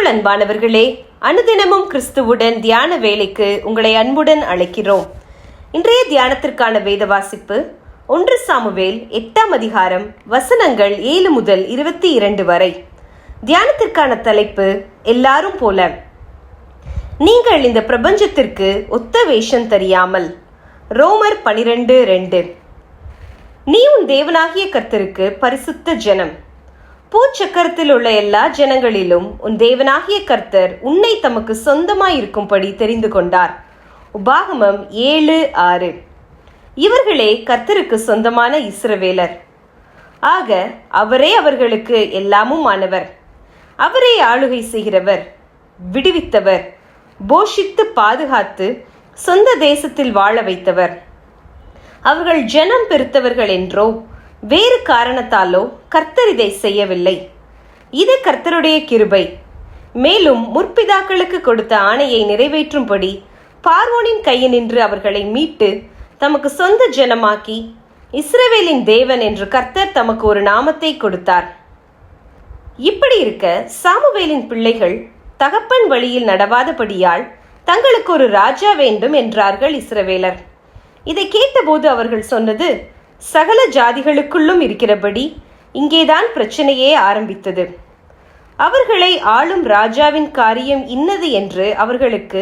கிறிஸ்துவுக்குள் அன்பானவர்களே, அனுதினமும் கிறிஸ்துவுடன் தியான வேலைக்கு உங்களை அன்புடன் அழைக்கிறோம். இன்றைய தியானத்திற்கான வேத வாசிப்பு 1 சாமுவேல் 8ஆம் அதிகாரம் வசனங்கள் 7 முதல் 22 வரை. தியானத்திற்கான தலைப்பு எல்லாரும் போல. நீங்கள் இந்த பிரபஞ்சத்திற்கு ஒத்த வேஷம் தெரியாமல். ரோமர் 12:2. நீ உன் தேவனாகிய கர்த்தருக்கு பரிசுத்த ஜனம். பூச்சக்கரத்தில் உள்ள எல்லா ஜனங்களிலும் உன் தேவனாகிய கர்த்தர் உன்னை தமக்கு சொந்தமாயிருக்கும்படி தெரிந்து கொண்டார். உபாகமம் 7:6. இவர்களே கர்த்தருக்கு சொந்தமான இஸ்ரவேலர். ஆக அவரே அவர்களுக்கு எல்லாமும் ஆனவர். அவரே ஆளுகை செய்கிறவர், விடுவித்தவர், போஷித்து பாதுகாத்து சொந்த தேசத்தில் வாழ வைத்தவர். அவர்கள் ஜனம் பெருத்தவர்கள் என்றோ வேறு காரணத்தாலோ கர்த்தர் இதை செய்யவில்லை. இது கர்த்தருடைய கிருபை. மேலும் முற்பிதாக்களுக்கு கொடுத்த ஆணையை நிறைவேற்றும்படி பார்வோனின் கையினின்று அவர்களை மீட்டு தமக்கு சொந்த ஜனமாக்கி இஸ்ரவேலின் தேவன் என்று கர்த்தர் தமக்கு ஒரு நாமத்தை கொடுத்தார். இப்படி இருக்க சாமுவேலின் பிள்ளைகள் தகப்பன் வழியில் நடவாதபடியால் தங்களுக்கு ஒரு ராஜா வேண்டும் என்றார்கள் இஸ்ரவேலர். இதை கேட்டபோது அவர்கள் சொன்னது, சகல ஜாதிகளுக்குள்ளும் இருக்கிறபடி இங்கேதான் பிரச்சனையே ஆரம்பித்தது. அவர்களை ஆளும் ராஜாவின் காரியம் இன்னது என்று அவர்களுக்கு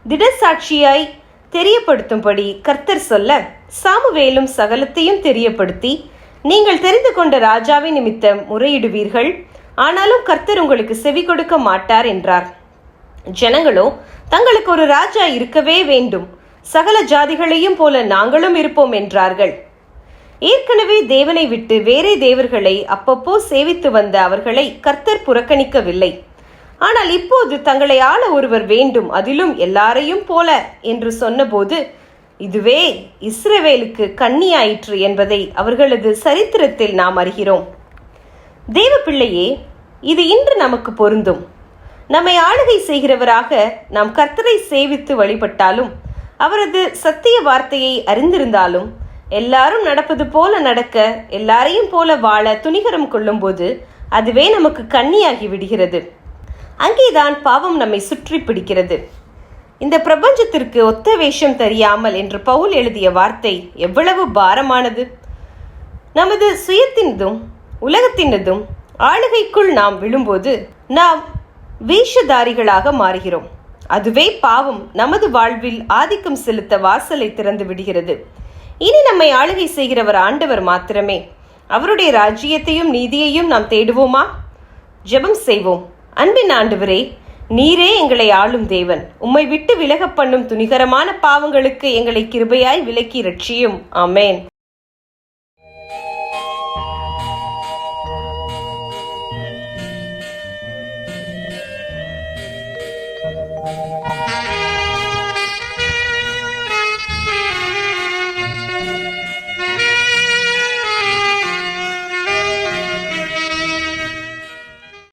திடசாட்சியாய் தெரியப்படுத்தும்படி கர்த்தர் சொல்ல, சாமுவேலும் சகலத்தையும் தெரியப்படுத்தி, நீங்கள் தெரிந்து கொண்ட ராஜாவின் நிமித்தம் முறையிடுவீர்கள், ஆனாலும் கர்த்தர் உங்களுக்கு செவி கொடுக்க மாட்டார் என்றார். ஜனங்களோ தங்களுக்கு ஒரு ராஜா இருக்கவே வேண்டும், சகல ஜாதிகளையும் போல நாங்களும் இருப்போம் என்றார்கள். ஏற்கனவே தேவனை விட்டு வேறே தேவர்களை அப்பப்போ சேவித்து வந்த அவர்களை கர்த்தர் புறக்கணிக்கவில்லை. ஆனால் இப்போது தங்களை ஆள ஒருவர் வேண்டும், அதிலும் எல்லாரையும் போல என்று சொன்னபோது இதுவே இஸ்ரவேலுக்கு கண்ணியாயிற்று என்பதை அவர்களது சரித்திரத்தில் நாம் அறிகிறோம். தேவ பிள்ளையே, இது இன்று நமக்கு பொருந்தும். நம்மை ஆளுகை செய்கிறவராக நாம் கர்த்தரை சேவித்து வழிபட்டாலும், அவரது சத்திய வார்த்தையை அறிந்திருந்தாலும், எல்லாரும் நடப்பது போல நடக்க, எல்லாரையும் போல வாழ துணிகரம் கொள்ளும் போது அதுவே நமக்கு கண்ணியாகி விடுகிறது. அங்கேதான் பாவம் நம்மை சுற்றி பிடிக்கிறது. இந்த பிரபஞ்சத்திற்கு ஒத்த வேஷம் தெரியாமல் என்று பவுல் எழுதிய வார்த்தை எவ்வளவு பாரமானது! நமது சுயத்தினதும் உலகத்தினதும் ஆளுகைக்குள் நாம் விழும்போது நாம் வேஷதாரிகளாக மாறுகிறோம். அதுவே பாவம் நமது வாழ்வில் ஆதிக்கம் செலுத்த வாசலை திறந்து விடுகிறது. இனி நம்மை ஆளுகை செய்கிறவர் ஆண்டவர் மாத்திரமே. அவருடைய ராஜ்யத்தையும் நீதியையும் நாம் தேடுவோமா? ஜெபம் செய்வோம். அன்பின் ஆண்டவரே, நீரே எங்களை ஆளும் தேவன். உம்மை விட்டு விலக பண்ணும் துணிகரமான பாவங்களுக்கு எங்களை கிருபையாய் விலக்கி ரட்சியும். ஆமேன்.